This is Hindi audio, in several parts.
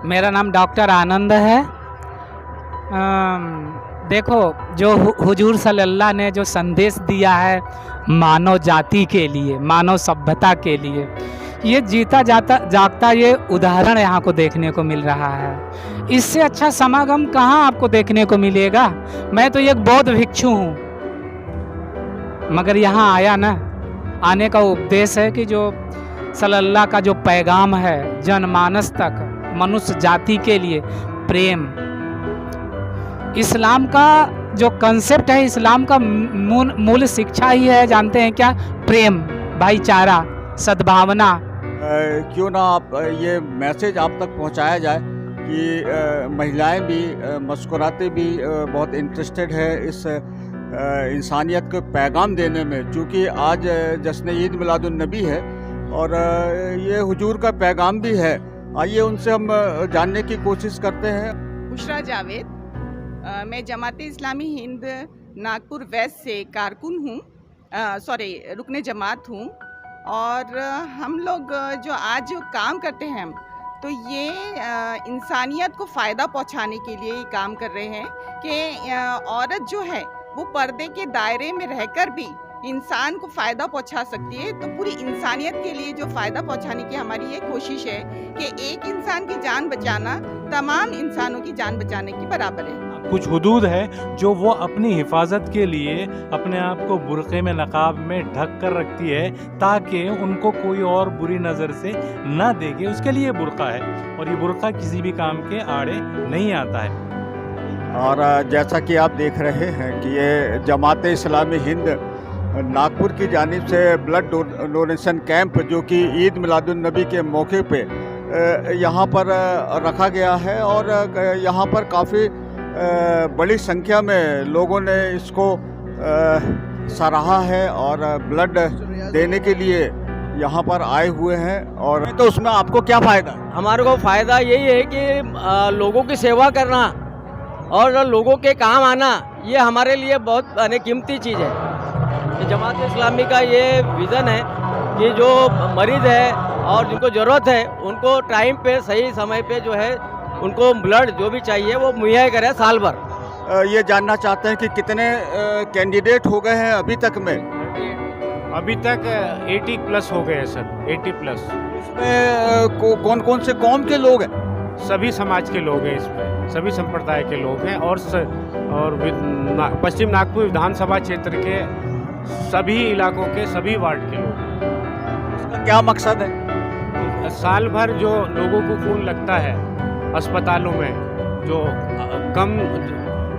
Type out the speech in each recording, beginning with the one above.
मेरा नाम डॉक्टर आनंद है। देखो, जो हुजूर सल्लल्लाहु ने जो संदेश दिया है मानव जाति के लिए, मानव सभ्यता के लिए, ये जीता जाता जागता ये उदाहरण यहाँ को देखने को मिल रहा है। इससे अच्छा समागम कहाँ आपको देखने को मिलेगा। मैं तो एक बौद्ध भिक्षु हूँ, मगर यहाँ आया ना, आने का उपदेश है कि जो सल्लल्लाहु का जो पैगाम है जनमानस तक, मनुष्य जाति के लिए प्रेम, इस्लाम का जो कंसेप्ट है, इस्लाम का मूल शिक्षा ही है, जानते हैं क्या? प्रेम, भाईचारा, सद्भावना। क्यों ना आप ये मैसेज आप तक पहुंचाया जाए कि महिलाएं भी, मुस्कुराते भी बहुत इंटरेस्टेड है इस इंसानियत को पैगाम देने में, क्योंकि आज जश्न ईद मिलादुन नबी है और ये हुजूर का पैगाम भी है। आइए उनसे हम जानने की कोशिश करते हैं। बुशरा जावेद, मैं जमाते इस्लामी हिंद नागपुर वेस्ट से कारकुन हूँ, रुकने जमात हूँ। और हम लोग जो आज जो काम करते हैं, तो ये इंसानियत को फ़ायदा पहुँचाने के लिए ही काम कर रहे हैं कि औरत जो है वो पर्दे के दायरे में रहकर भी इंसान को फ़ायदा पहुंचा सकती है। तो पूरी इंसानियत के लिए जो फ़ायदा पहुंचाने की हमारी ये कोशिश है कि एक इंसान की जान बचाना तमाम इंसानों की जान बचाने के बराबर है। कुछ हुदूद है जो वो अपनी हिफाजत के लिए अपने आप को बुर्क़े में, नकाब में ढक कर रखती है ताकि उनको कोई और बुरी नज़र से ना देखे, उसके लिए बुर्क़ा है। और ये बुर्क़ा किसी भी काम के आड़े नहीं आता है। और जैसा कि आप देख रहे हैं कि ये जमात इस्लामी हिंद नागपुर की जानिब से ब्लड डोनेशन कैंप, जो कि ईद मिलादुन नबी के मौके पे यहाँ पर रखा गया है और यहाँ पर काफ़ी बड़ी संख्या में लोगों ने इसको सराहा है और ब्लड देने के लिए यहाँ पर आए हुए हैं। और तो उसमें आपको क्या फ़ायदा? हमारे को फ़ायदा यही है कि लोगों की सेवा करना और लोगों के काम आना, ये हमारे लिए बहुत कीमती चीज़ है। जमात इस्लामी का ये विज़न है कि जो मरीज़ है और जिनको ज़रूरत है उनको टाइम पे, सही समय पे जो है उनको ब्लड जो भी चाहिए वो मुहैया करे साल भर। ये जानना चाहते हैं कि कितने कैंडिडेट हो गए हैं अभी तक में? अभी तक 80 प्लस हो गए हैं सर, 80 प्लस। इसमें कौन कौन से कौम के लोग हैं? सभी समाज के लोग हैं इसमें, सभी संप्रदाय के लोग हैं और पश्चिम नागपुर विधानसभा क्षेत्र के सभी इलाकों के सभी वार्ड के लोग। इसका क्या मकसद है? साल भर जो लोगों को खून लगता है अस्पतालों में, जो कम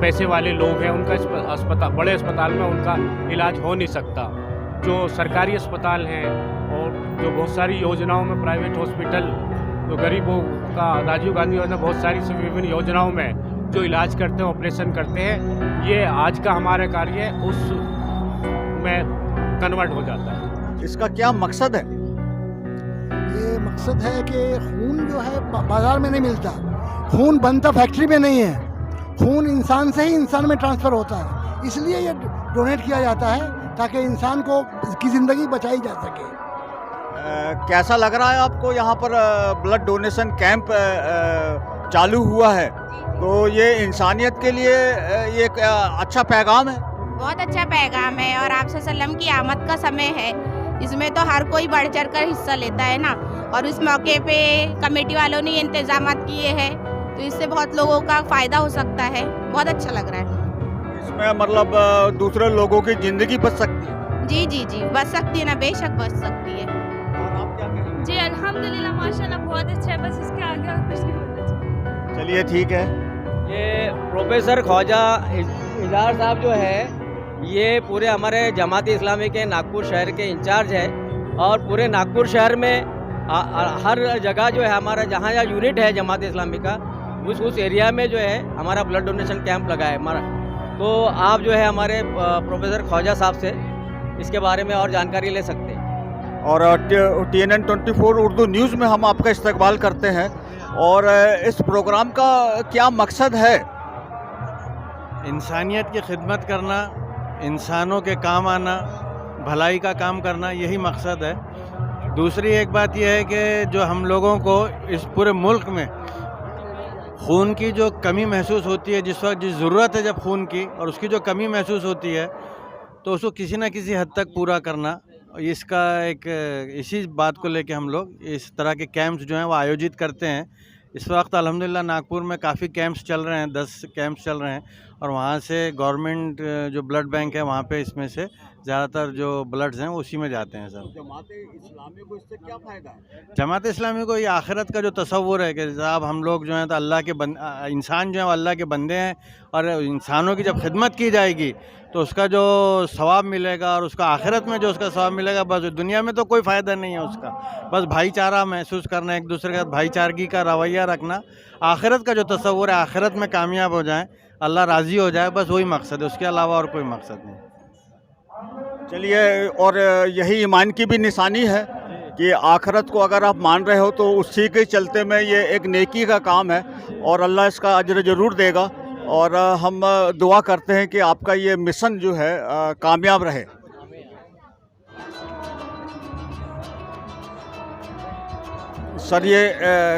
पैसे वाले लोग हैं, उनका बड़े अस्पताल में उनका इलाज हो नहीं सकता। जो सरकारी अस्पताल हैं और जो बहुत सारी योजनाओं में प्राइवेट हॉस्पिटल, जो गरीबों का राजीव गांधी योजना, बहुत सारी विभिन्न योजनाओं में जो इलाज करते हैं, ऑपरेशन करते हैं, ये आज का हमारा कार्य उस में कन्वर्ट हो जाता है। इसका क्या मकसद है? ये मकसद है कि खून जो है बाजार में नहीं मिलता, खून बनता फैक्ट्री में नहीं है, खून इंसान से ही इंसान में ट्रांसफ़र होता है। इसलिए ये डोनेट किया जाता है ताकि इंसान को की ज़िंदगी बचाई जा सके। कैसा लग रहा है आपको यहाँ पर ब्लड डोनेशन कैंप चालू हुआ है? तो ये इंसानियत के लिए ये एक अच्छा पैगाम है। बहुत अच्छा पैगाम है और आप सल्लम की आमद का समय है, इसमें तो हर कोई बढ़ चढ़ कर हिस्सा लेता है ना। और इस मौके पे कमेटी वालों ने इंतजाम किए हैं, तो इससे बहुत लोगों का फ़ायदा हो सकता है। बहुत अच्छा लग रहा है। इसमें मतलब दूसरे लोगों की ज़िंदगी बच सकती है? जी जी जी, बच सकती है ना, बेशक बच सकती है। और आप क्या कहेंगे? जी अल्हम्दुलिल्लाह, माशाल्लाह, बहुत अच्छा है। बस इसके आगे और कुछ नहीं होना चाहिए। चलिए ठीक है। ये प्रोफेसर ख्वाजा इजहार साहब जो है, ये पूरे हमारे जमात इस्लामी के नागपुर शहर के इंचार्ज है और पूरे नागपुर शहर में हर जगह जो है हमारा जहाँ यूनिट है जमात इस्लामी का, उस एरिया में जो है हमारा ब्लड डोनेशन कैंप लगा है हमारा। तो आप जो है हमारे प्रोफेसर ख्वाजा साहब से इसके बारे में और जानकारी ले सकते हैं। और TNN 24 उर्दू न्यूज़ में हम आपका इस्तकबाल करते हैं। और इस प्रोग्राम का क्या मकसद है? इंसानियत की खिदमत करना, इंसानों के काम आना, भलाई का काम करना, यही मकसद है। दूसरी एक बात यह है कि जो हम लोगों को इस पूरे मुल्क में खून की जो कमी महसूस होती है, जिस वक्त जिस ज़रूरत है जब खून की, और उसकी जो कमी महसूस होती है, तो उसको किसी न किसी हद तक पूरा करना, इसका एक इसी बात को लेके हम लोग इस तरह के कैंप्स जो हैं वो आयोजित करते हैं। इस वक्त अल्हम्दुलिल्लाह नागपुर में काफ़ी कैंप्स चल रहे हैं, 10 कैंप्स चल रहे हैं, और वहाँ से गवर्नमेंट जो ब्लड बैंक है वहाँ पे इसमें से ज़्यादातर जो ब्लड्स हैं वो उसी में जाते हैं सब। जमाते इस्लामी को इससे क्या फ़ायदा है? जमात इस्लामी को ये आखिरत का जो तसव्वुर है कि साहब हम लोग जो हैं तो अल्लाह के इंसान जो हैं वो अल्लाह के बंदे हैं, और इंसानों की जब खिदमत की जाएगी तो उसका जो सवाब मिलेगा और उसका आखिरत में जो उसका सवाब मिलेगा, बस दुनिया में तो कोई फ़ायदा नहीं है उसका। बस भाईचारा महसूस करना, एक दूसरे के साथ भाईचारगी का रवैया रखना, आखिरत का जो तसव्वुर है आखिरत में कामयाब हो जाए, अल्लाह राज़ी हो जाए, बस वही मकसद है, उसके अलावा और कोई मकसद नहीं। चलिए, और यही ईमान की भी निशानी है कि आखिरत को अगर आप मान रहे हो तो उसी के चलते में ये एक नेकी का काम है और अल्लाह इसका अजर ज़रूर देगा। और हम दुआ करते हैं कि आपका ये मिशन जो है कामयाब रहे। सर, ये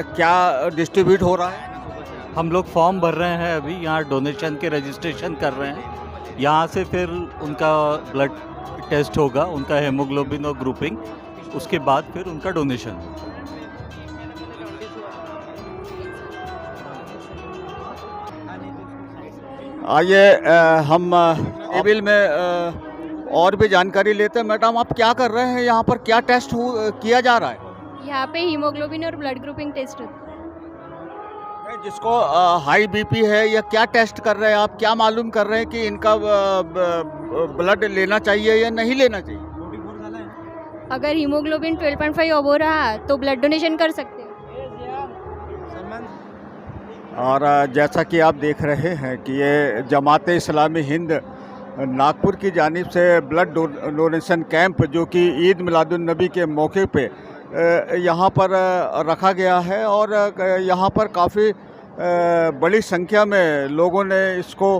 क्या डिस्ट्रीब्यूट हो रहा है? हम लोग फॉर्म भर रहे हैं, अभी यहाँ डोनेशन के रजिस्ट्रेशन कर रहे हैं। यहाँ से फिर उनका ब्लड टेस्ट होगा, उनका हेमोग्लोबिन और ग्रुपिंग, उसके बाद फिर उनका डोनेशन। आइए हम टेबल में और भी जानकारी लेते हैं। मैडम, आप क्या कर रहे हैं यहाँ पर? क्या टेस्ट किया जा रहा है? यहाँ पे हीमोग्लोबिन और ब्लड ग्रुपिंग टेस्ट होता है। जिसको हाई बीपी है या क्या टेस्ट कर रहे हैं आप? क्या मालूम कर रहे हैं कि इनका ब्लड लेना चाहिए या नहीं लेना चाहिए? अगर हीमोग्लोबिन 12.5 अब हो रहा तो ब्लड डोनेशन कर सकते हैं। और जैसा कि आप देख रहे हैं कि ये जमात इस्लामी हिंद नागपुर की जानिब से ब्लड डोनेशन कैंप जो कि ईद मिलादुन्नबी के मौके पे यहाँ पर रखा गया है, और यहाँ पर काफ़ी बड़ी संख्या में लोगों ने इसको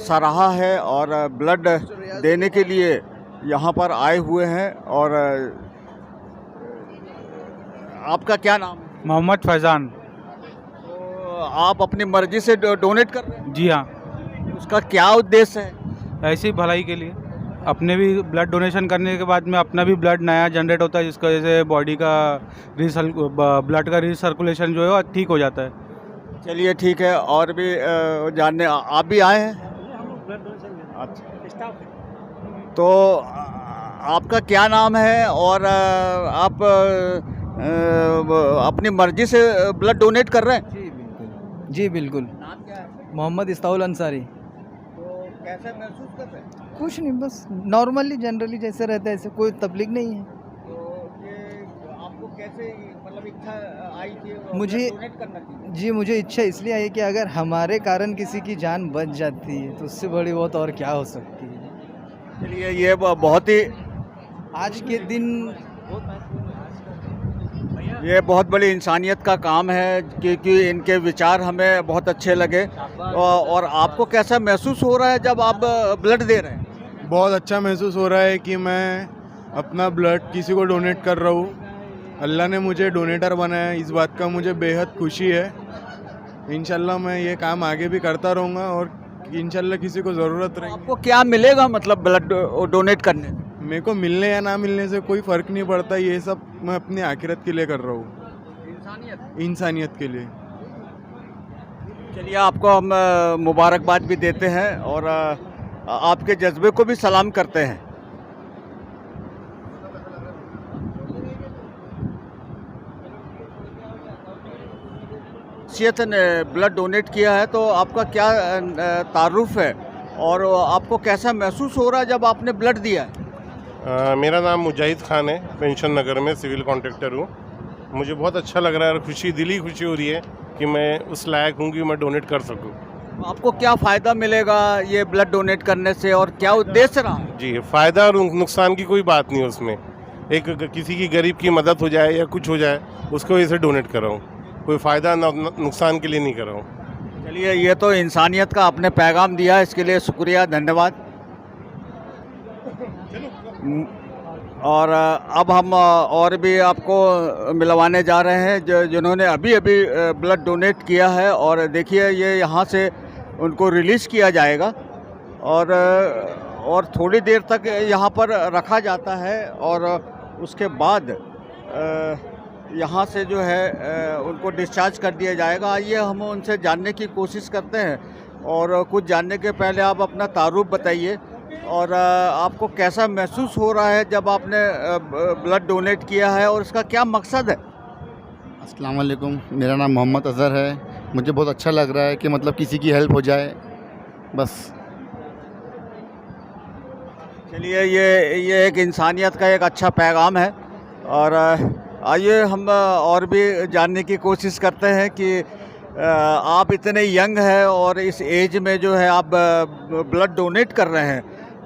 सराहा है और ब्लड देने के लिए यहाँ पर आए हुए हैं। और आपका क्या नाम है? मोहम्मद फैज़ान। आप अपनी मर्जी से डोनेट कर रहे हैं? जी हाँ, उसका क्या उद्देश्य है? ऐसी भलाई के लिए। अपने भी ब्लड डोनेशन करने के बाद में अपना भी ब्लड नया जनरेट होता है, जिसकी वजह से बॉडी का ब्लड का रिसर्कुलेशन जो है वो ठीक हो जाता है। चलिए ठीक है, और भी जानने आप भी आए हैं? अच्छा, तो आपका क्या नाम है और आप अपनी मर्जी से ब्लड डोनेट कर रहे हैं? जी बिल्कुल। नाम क्या है? मोहम्मद इस्ताउल अंसारी। तो कैसे महसूस कर रहे हैं? कुछ नहीं, बस नॉर्मली जनरली जैसे रहता है, ऐसे कोई तकलीफ नहीं है। तो ये आपको कैसे मतलब इच्छा आई कि मुझे डोनेट करना चाहिए? जी, मुझे इच्छा इसलिए आई कि अगर हमारे कारण किसी की जान बच जाती है तो उससे बड़ी बात और क्या हो सकती है। चलिए, ये बहुत ही आज के दिन ये बहुत बड़ी इंसानियत का काम है, क्योंकि इनके विचार हमें बहुत अच्छे लगे। और आपको कैसा महसूस हो रहा है जब आप ब्लड दे रहे हैं? बहुत अच्छा महसूस हो रहा है कि मैं अपना ब्लड किसी को डोनेट कर रहा हूँ। अल्लाह ने मुझे डोनेटर बनाया है, इस बात का मुझे बेहद खुशी है। इंशाल्लाह मैं ये काम आगे भी करता रहूँगा और इंशाल्लाह किसी को ज़रूरत रही। आपको क्या मिलेगा मतलब ब्लड डोनेट करने से? मेरे को मिलने या ना मिलने से कोई फ़र्क नहीं पड़ता, ये सब मैं अपनी आखिरत के लिए कर रहा हूँ, इंसानियत के लिए। चलिए, आपको हम मुबारकबाद भी देते हैं और आपके जज्बे को भी सलाम करते हैं। शख्सियत ने ब्लड डोनेट किया है, तो आपका क्या तारुफ है और आपको कैसा महसूस हो रहा है जब आपने ब्लड दिया है? मेरा नाम मुजाहिद खान है, पेंशन नगर में सिविल कॉन्ट्रैक्टर हूँ। मुझे बहुत अच्छा लग रहा है और खुशी, दिली खुशी हो रही है कि मैं उस लायक हूँ कि मैं डोनेट कर सकूँ। आपको क्या फ़ायदा मिलेगा ये ब्लड डोनेट करने से और क्या उद्देश्य रहा? जी, फ़ायदा और नुकसान की कोई बात नहीं उसमें। एक किसी की गरीब की मदद हो जाए या कुछ हो जाए, उसको वजह से डोनेट कर रहा हूँ। कोई फ़ायदा नुकसान के लिए नहीं कर रहा हूँ। चलिए, ये तो इंसानियत का आपने पैगाम दिया, इसके लिए शुक्रिया, धन्यवाद। और अब हम और भी आपको मिलवाने जा रहे हैं जिन्होंने अभी अभी ब्लड डोनेट किया है। और देखिए ये यहाँ से उनको रिलीज़ किया जाएगा और थोड़ी देर तक यहाँ पर रखा जाता है और उसके बाद यहाँ से जो है उनको डिस्चार्ज कर दिया जाएगा। आइए हम उनसे जानने की कोशिश करते हैं और कुछ जानने के पहले आप अपना तारुफ बताइए और आपको कैसा महसूस हो रहा है जब आपने ब्लड डोनेट किया है और इसका क्या मकसद है? अस्सलाम वालेकुम, मेरा नाम मोहम्मद अज़हर है। मुझे बहुत अच्छा लग रहा है कि मतलब किसी की हेल्प हो जाए, बस। चलिए ये एक इंसानियत का एक अच्छा पैगाम है। और आइए हम और भी जानने की कोशिश करते हैं कि आप इतने यंग हैं और इस एज में जो है आप ब्लड डोनेट कर रहे हैं,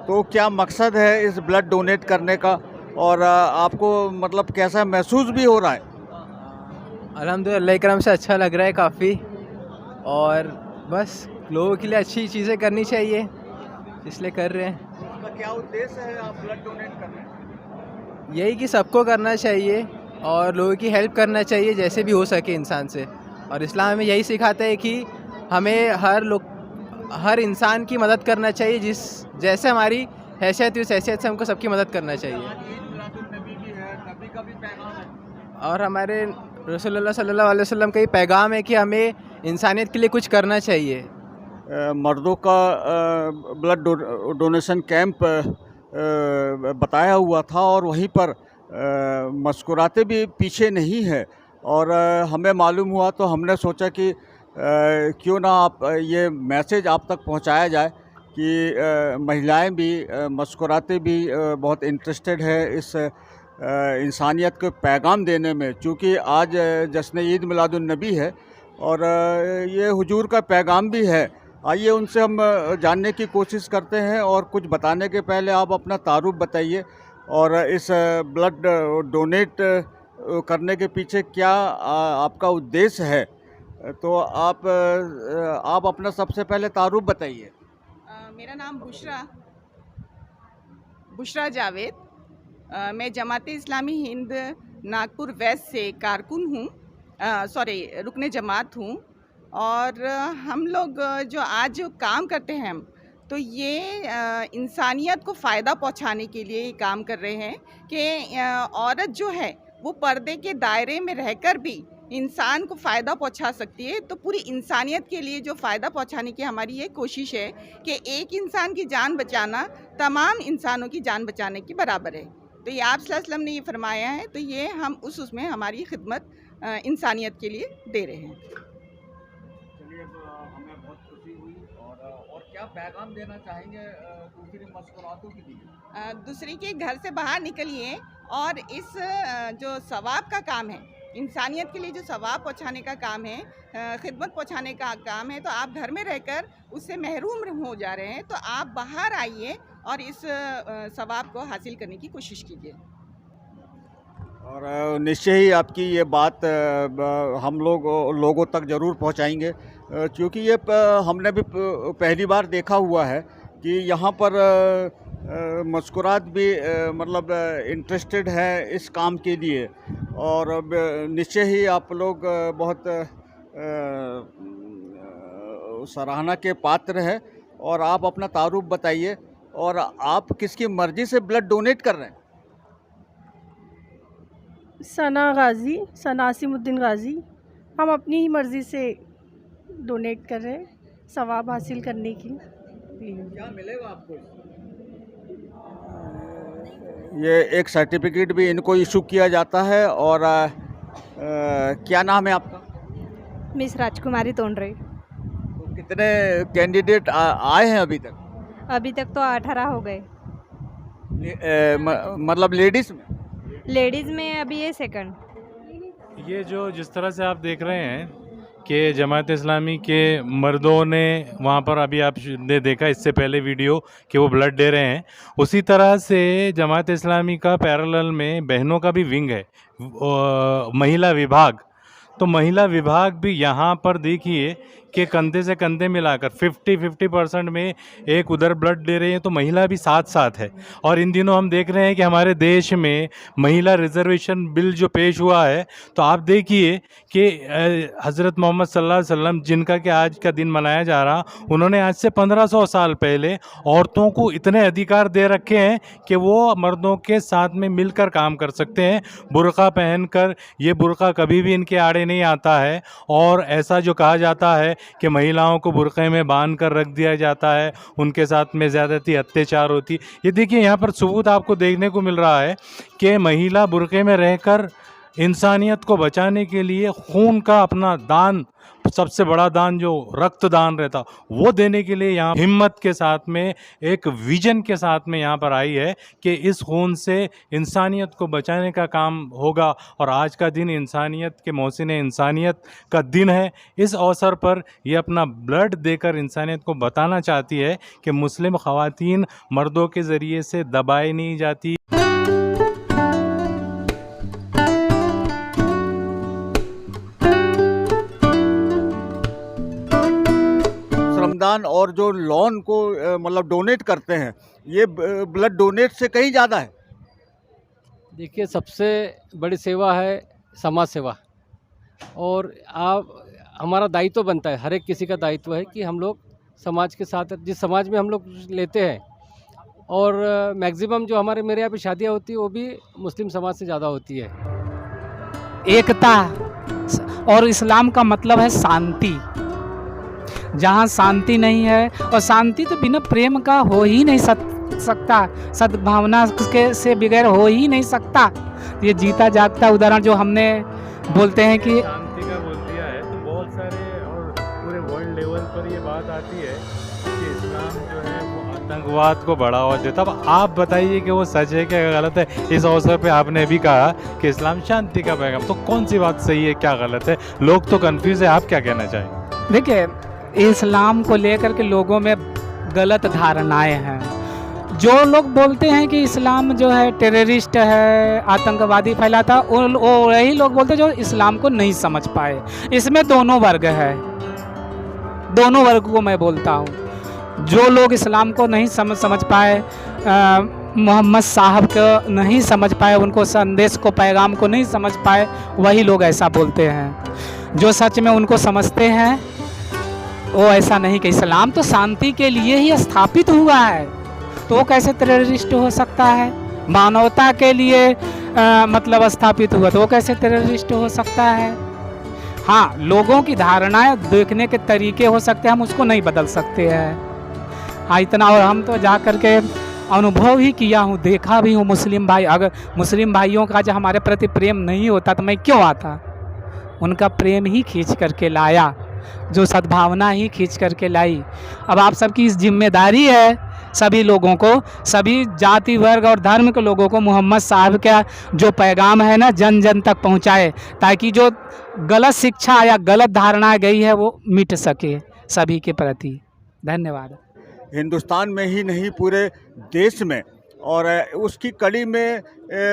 तो क्या मकसद है इस ब्लड डोनेट करने का और आपको मतलब कैसा महसूस भी हो रहा है? अल्हम्दुलिल्लाह करम से अच्छा लग रहा है काफ़ी, और बस लोगों के लिए अच्छी चीज़ें करनी चाहिए इसलिए कर रहे हैं। आपका क्या उद्देश्य है आप ब्लड डोनेट कर रहे हैं? यही कि सबको करना चाहिए और लोगों की हेल्प करना चाहिए जैसे भी हो सके इंसान से। और इस्लाम में यही सिखाता है कि हमें हर इंसान की मदद करना चाहिए, जैसे हमारी हैसियत उस हैसियत से हमको सबकी मदद करना चाहिए। और हमारे रसूलुल्लाह सल्लल्लाहु अलैहि वसल्लम का ये पैगाम है कि हमें इंसानियत के लिए कुछ करना चाहिए। मर्दों का ब्लड डोनेशन कैंप बताया हुआ था और वहीं पर मुस्कुराते भी पीछे नहीं है। और हमें मालूम हुआ तो हमने सोचा कि क्यों ना आप ये मैसेज आप तक पहुंचाया जाए कि महिलाएं भी मुस्कुराते भी बहुत इंटरेस्टेड है इस इंसानियत को पैगाम देने में। चूँकि आज जश्न ईद मिलादुन नबी है और ये हुजूर का पैगाम भी है। आइए उनसे हम जानने की कोशिश करते हैं और कुछ बताने के पहले आप अपना तारुफ बताइए और इस ब्लड डोनेट करने के पीछे क्या आपका उद्देश्य है। तो आप अपना सबसे पहले तारुफ बताइए। मेरा नाम बुशरा जावेद, मैं जमात इस्लामी हिंद नागपुर वेस्ट से कारकुन हूँ, रुकने जमात हूँ। और हम लोग जो आज काम करते हैं तो ये इंसानियत को फ़ायदा पहुंचाने के लिए ये काम कर रहे हैं कि औरत जो है वो पर्दे के दायरे में रहकर भी इंसान को फ़ायदा पहुंचा सकती है। तो पूरी इंसानियत के लिए जो फ़ायदा पहुंचाने की हमारी ये कोशिश है कि एक इंसान की जान बचाना तमाम इंसानों की जान बचाने के बराबर है। तो ये आप सल्लल्लाहु अलैहि वसल्लम ने ये फरमाया है, तो ये हम उसमें हमारी खिदमत इंसानियत के लिए दे रहे हैं। चलिए, तो हमें बहुत खुशी हुई। और क्या पैगाम देना चाहेंगे दूसरी मुस्कुरातों के लिए? दूसरी के घर से बाहर निकलिए और इस जो सवाब का काम है, इंसानियत के लिए जो सवाब पहुंचाने का काम है, खिदमत पहुंचाने का काम है, तो आप घर में रहकर उससे महरूम हो जा रहे हैं। तो आप बाहर आइए और इस सवाब को हासिल करने की कोशिश कीजिए। और निश्चय ही आपकी ये बात हम लोगों तक ज़रूर पहुंचाएंगे, क्योंकि ये हमने भी पहली बार देखा हुआ है कि यहाँ पर मुस्कुरात भी मतलब इंटरेस्टेड है इस काम के लिए। और निश्चय ही आप लोग बहुत सराहना के पात्र हैं। और आप अपना तारुफ बताइए और आप किसकी मर्ज़ी से ब्लड डोनेट कर रहे हैं? सना गाजी, सना आसिमुद्दीन गाजी। हम अपनी ही मर्ज़ी से डोनेट कर रहे हैं सवाब हासिल करने की। क्या मिलेगा आपको? ये एक सर्टिफिकेट भी इनको इशू किया जाता है। और क्या नाम है आपका? मिस राजकुमारी तोंडरे। तो कितने कैंडिडेट आए हैं अभी तक? अभी तक तो 18 हो गए। मतलब लेडीज़ में? लेडीज़ में अभी ये सेकंड। ये जो जिस तरह से आप देख रहे हैं कि जमात इस्लामी के मर्दों ने वहाँ पर, अभी आपने देखा इससे पहले वीडियो कि वो ब्लड दे रहे हैं, उसी तरह से जमात इस्लामी का पैरेलल में बहनों का भी विंग है, महिला विभाग। तो महिला विभाग भी यहाँ पर देखिए के कंधे से कंधे मिलाकर 50% में एक उधर ब्लड दे रही है, तो महिला भी साथ साथ है। और इन दिनों हम देख रहे हैं कि हमारे देश में महिला रिजर्वेशन बिल जो पेश हुआ है, तो आप देखिए कि हज़रत मोहम्मद सल्लल्लाहु अलैहि वसल्लम, जिनका कि आज का दिन मनाया जा रहा, उन्होंने आज से 1500 साल पहले औरतों को इतने अधिकार दे रखे हैं कि वो मर्दों के साथ में मिलकर काम कर सकते हैं, बुर्का पहनकर। ये बुर्का कभी भी इनके आड़े नहीं आता है। और ऐसा जो कहा जाता है कि महिलाओं को बुर्के में बांध कर रख दिया जाता है, उनके साथ में ज़्यादती अत्याचार होती, ये देखिए यहाँ पर सबूत आपको देखने को मिल रहा है कि महिला बुर्के में रहकर इंसानियत को बचाने के लिए खून का अपना दान, सबसे बड़ा दान जो रक्तदान रहता, वो देने के लिए यहाँ हिम्मत के साथ में, एक विजन के साथ में यहाँ पर आई है कि इस खून से इंसानियत को बचाने का काम होगा। और आज का दिन इंसानियत के मौसिन इंसानियत का दिन है। इस अवसर पर ये अपना ब्लड देकर इंसानियत को बताना चाहती है कि मुस्लिम ख़वातीन मर्दों के ज़रिए से दबाई नहीं जाती। श्रमदान और जो लोन को मतलब डोनेट करते हैं, ये ब्लड डोनेट से कहीं ज़्यादा है। देखिए, सबसे बड़ी सेवा है समाज सेवा। और हमारा दायित्व बनता है, हर एक किसी का दायित्व है कि हम लोग समाज के साथ, जिस समाज में हम लोग लेते हैं, और मैक्सिमम जो मेरे यहाँ पे शादियाँ होती है वो भी मुस्लिम समाज से ज़्यादा होती है। एकता, और इस्लाम का मतलब है शांति। जहाँ शांति नहीं है, और शांति तो बिना प्रेम का हो ही नहीं सकता, सद्भावना के से बगैर हो ही नहीं सकता। ये जीता जागता उदाहरण जो हमने बोलते हैं कि शांति का बोल दिया है, तो बहुत सारे और पूरे वर्ल्ड लेवल पर ये बात आती है कि इस्लाम जो है वो आतंकवाद को बढ़ावा देता। अब आप बताइए कि वो सच है क्या गलत है। इस अवसर पे आपने भी कहा कि इस्लाम शांति का पैगाम, तो कौन सी बात सही है, क्या गलत है? लोग तो कंफ्यूज है, आप क्या कहना चाहें? देखिए, इस्लाम को लेकर के लोगों में गलत धारणाएं हैं। जो लोग बोलते हैं कि इस्लाम जो है टेररिस्ट है, आतंकवादी फैलाता, वो वही लोग बोलते हैं जो इस्लाम को नहीं समझ पाए। इसमें दोनों वर्ग है, दोनों वर्ग को मैं बोलता हूँ। जो लोग इस्लाम को नहीं समझ पाए, मोहम्मद साहब को नहीं समझ पाए, उनको संदेश को, पैगाम को नहीं समझ पाए, वही लोग ऐसा बोलते हैं। जो सच में उनको समझते हैं वो ऐसा नहीं कि इस्लाम तो शांति के लिए ही स्थापित हुआ है, तो वो कैसे टेररिस्ट हो सकता है? मानवता के लिए मतलब स्थापित हुआ, तो वो कैसे टेररिस्ट हो सकता है? हाँ, लोगों की धारणाएं, देखने के तरीके हो सकते हैं, हम उसको नहीं बदल सकते हैं। हाँ, इतना। और हम तो जा कर के अनुभव ही किया हूँ, देखा भी हूँ। मुस्लिम भाई, अगर मुस्लिम भाइयों का जो हमारे प्रति प्रेम नहीं होता तो मैं क्यों आता? उनका प्रेम ही खींच करके लाया, जो सद्भावना ही खींच करके लाई। अब आप सबकी इस जिम्मेदारी है, सभी लोगों को, सभी जाति वर्ग और धर्म के लोगों को मोहम्मद साहब का जो पैगाम है ना, जन जन तक पहुंचाए, ताकि जो गलत शिक्षा या गलत धारणा गई है वो मिट सके सभी के प्रति। धन्यवाद। हिंदुस्तान में ही नहीं, पूरे देश में, और उसकी कड़ी में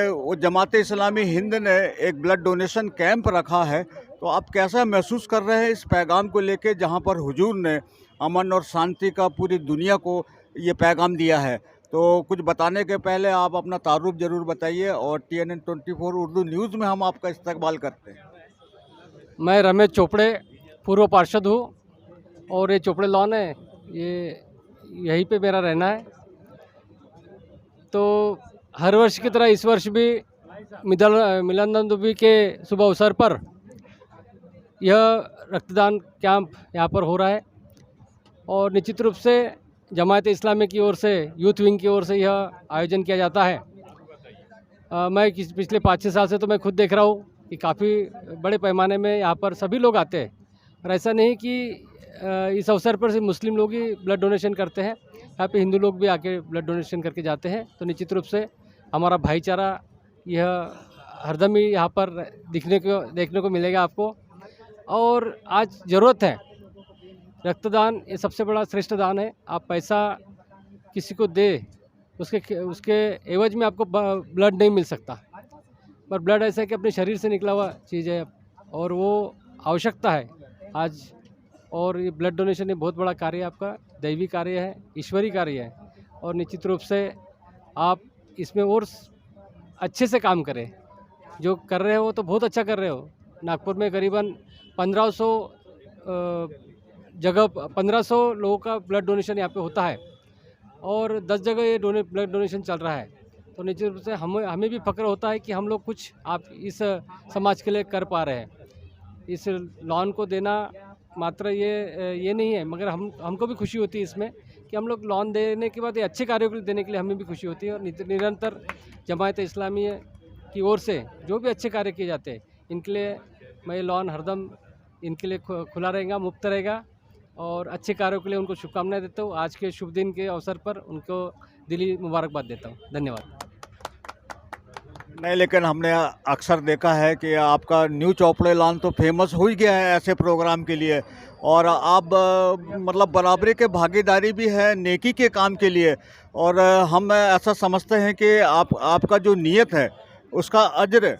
वो जमात इस्लामी हिंद ने एक ब्लड डोनेशन कैंप रखा है। तो आप कैसा महसूस कर रहे हैं इस पैगाम को लेके, जहां पर हुजूर ने अमन और शांति का पूरी दुनिया को ये पैगाम दिया है? तो कुछ बताने के पहले आप अपना तारुफ ज़रूर बताइए, और TNN 24 उर्दू न्यूज़ में हम आपका इस्तकबाल करते हैं। मैं रमेश चोपड़े, पूर्व पार्षद हूँ, और ये चोपड़े लॉन है, ये यहीं पे मेरा रहना है। तो हर वर्ष की तरह इस वर्ष भी मिलन नबी के शुभ अवसर पर यह रक्तदान कैंप यहाँ पर हो रहा है। और निश्चित रूप से जमात इस्लामी की ओर से, यूथ विंग की ओर से यह आयोजन किया जाता है। मैं पिछले 5-6 साल से तो मैं खुद देख रहा हूँ कि काफ़ी बड़े पैमाने में यहाँ पर सभी लोग आते हैं। और ऐसा नहीं कि इस अवसर पर सिर्फ मुस्लिम लोग ही ब्लड डोनेशन करते हैं, यहाँ पे हिंदू लोग भी आके ब्लड डोनेशन करके जाते हैं। तो निश्चित रूप से हमारा भाईचारा यह हरदम ही यहाँ पर देखने को मिलेगा आपको। और आज ज़रूरत है, रक्तदान ये सबसे बड़ा श्रेष्ठ दान है। आप पैसा किसी को दे, उसके एवज में आपको ब्लड नहीं मिल सकता, पर ब्लड ऐसा है कि अपने शरीर से निकला हुआ चीज़ है, और वो आवश्यकता है आज। और ये ब्लड डोनेशन ये बहुत बड़ा कार्य है आपका, दैवी कार्य है, ईश्वरी कार्य है, और निश्चित रूप से आप इसमें और अच्छे से काम करें। जो कर रहे हो तो बहुत अच्छा कर रहे हो। नागपुर में करीबन 1500 जगह 1500 लोगों का ब्लड डोनेशन यहाँ पे होता है और 10 जगह ये ब्लड डोनेशन चल रहा है। तो निश्चित रूप से हमें भी फ़ख्र होता है कि हम लोग कुछ आप इस समाज के लिए कर पा रहे हैं। इस लॉन को देना मात्र ये नहीं है, मगर हमको भी खुशी होती है इसमें कि हम लोग लॉन देने के बाद ये अच्छे कार्यों के लिए देने के लिए हमें भी खुशी होती है। और निरंतर जमात इस्लामी की ओर से जो भी अच्छे कार्य किए जाते हैं इनके लिए मैं लॉन हरदम इनके लिए खुला रहेगा, मुफ्त रहेगा, और अच्छे कार्यों के लिए उनको शुभकामनाएं देता हूँ। आज के शुभ दिन के अवसर पर उनको दिली मुबारकबाद देता हूँ। धन्यवाद। नहीं, लेकिन हमने अक्सर देखा है कि आपका न्यू चौपड़े लॉन तो फेमस हो ही गया है ऐसे प्रोग्राम के लिए, और आप मतलब बराबरी के भागीदारी भी है नेकी के काम के लिए, और हम ऐसा समझते हैं कि आपका जो नीयत है उसका अज्र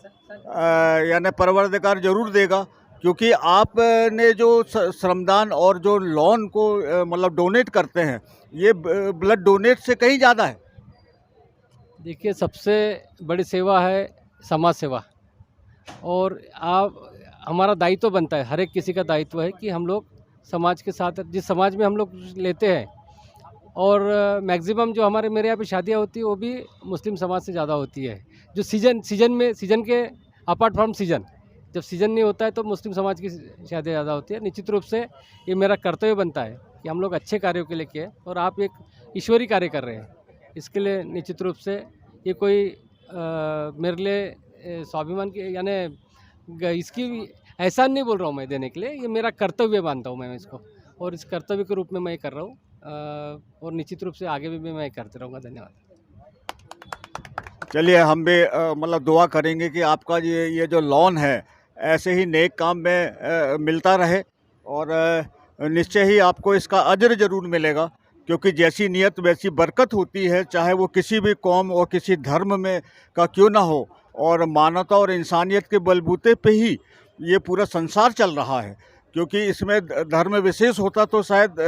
यानी परवरदिगार ज़रूर देगा, क्योंकि आपने जो श्रमदान और जो लॉन को मतलब डोनेट करते हैं ये ब्लड डोनेट से कहीं ज़्यादा है। देखिए, सबसे बड़ी सेवा है समाज सेवा, और हमारा दायित्व बनता है, हर एक किसी का दायित्व है कि हम लोग समाज के साथ, जिस समाज में हम लोग लेते हैं, और मैक्सिमम जो मेरे यहाँ पे शादियाँ होती है वो भी मुस्लिम समाज से ज़्यादा होती है। जो सीजन के अपार्ट फ्रॉम सीजन, जब सीजन नहीं होता है तो मुस्लिम समाज की शादियाँ ज़्यादा होती है। निश्चित रूप से ये मेरा कर्तव्य बनता है कि हम लोग अच्छे कार्यों के लिए किए, और आप एक ईश्वरी कार्य कर रहे हैं, इसके लिए निश्चित रूप से ये कोई मेरे लिए स्वाभिमान की यानी इसकी एहसान नहीं बोल रहा हूँ मैं देने के लिए, ये मेरा कर्तव्य मानता हूँ मैं इसको, और इस कर्तव्य के रूप में मैं कर रहा हूँ, और निश्चित रूप से आगे भी मैं करते रहूँगा। धन्यवाद। चलिए, हम भी मतलब दुआ करेंगे कि आपका ये जो लॉन है ऐसे ही नेक काम में मिलता रहे, और निश्चय ही आपको इसका अजर ज़रूर मिलेगा, क्योंकि जैसी नीयत वैसी बरकत होती है, चाहे वो किसी भी कौम और किसी धर्म में का क्यों ना हो, और मानवता और इंसानियत के बलबूते पे ही ये पूरा संसार चल रहा है। क्योंकि इसमें धर्म विशेष होता तो शायद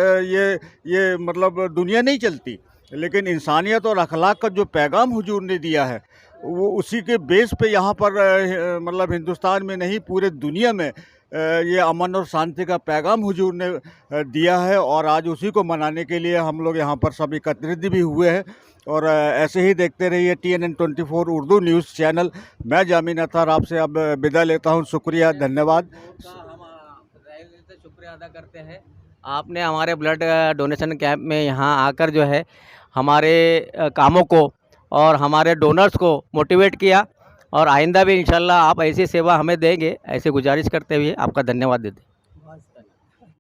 ये मतलब दुनिया नहीं चलती, लेकिन इंसानियत और अखलाक का जो पैगाम हुजूर ने दिया है वो उसी के बेस पे यहाँ पर मतलब हिंदुस्तान में नहीं पूरे दुनिया में ये अमन और शांति का पैगाम हुजूर ने दिया है, और आज उसी को मनाने के लिए हम लोग यहाँ पर सब एकत्रित भी हुए हैं। और ऐसे ही देखते रहिए TNN 24 उर्दू न्यूज़ चैनल। मैं जामीन अतार आपसे अब विदा लेता हूँ। शुक्रिया, धन्यवाद। शुक्रिया अदा करते हैं, आपने हमारे ब्लड डोनेशन कैंप में यहाँ आकर जो है हमारे कामों को और हमारे डोनर्स को मोटिवेट किया, और आइंदा भी इंशाल्लाह आप ऐसी सेवा हमें देंगे, ऐसे गुजारिश करते हुए आपका धन्यवाद देते हैं।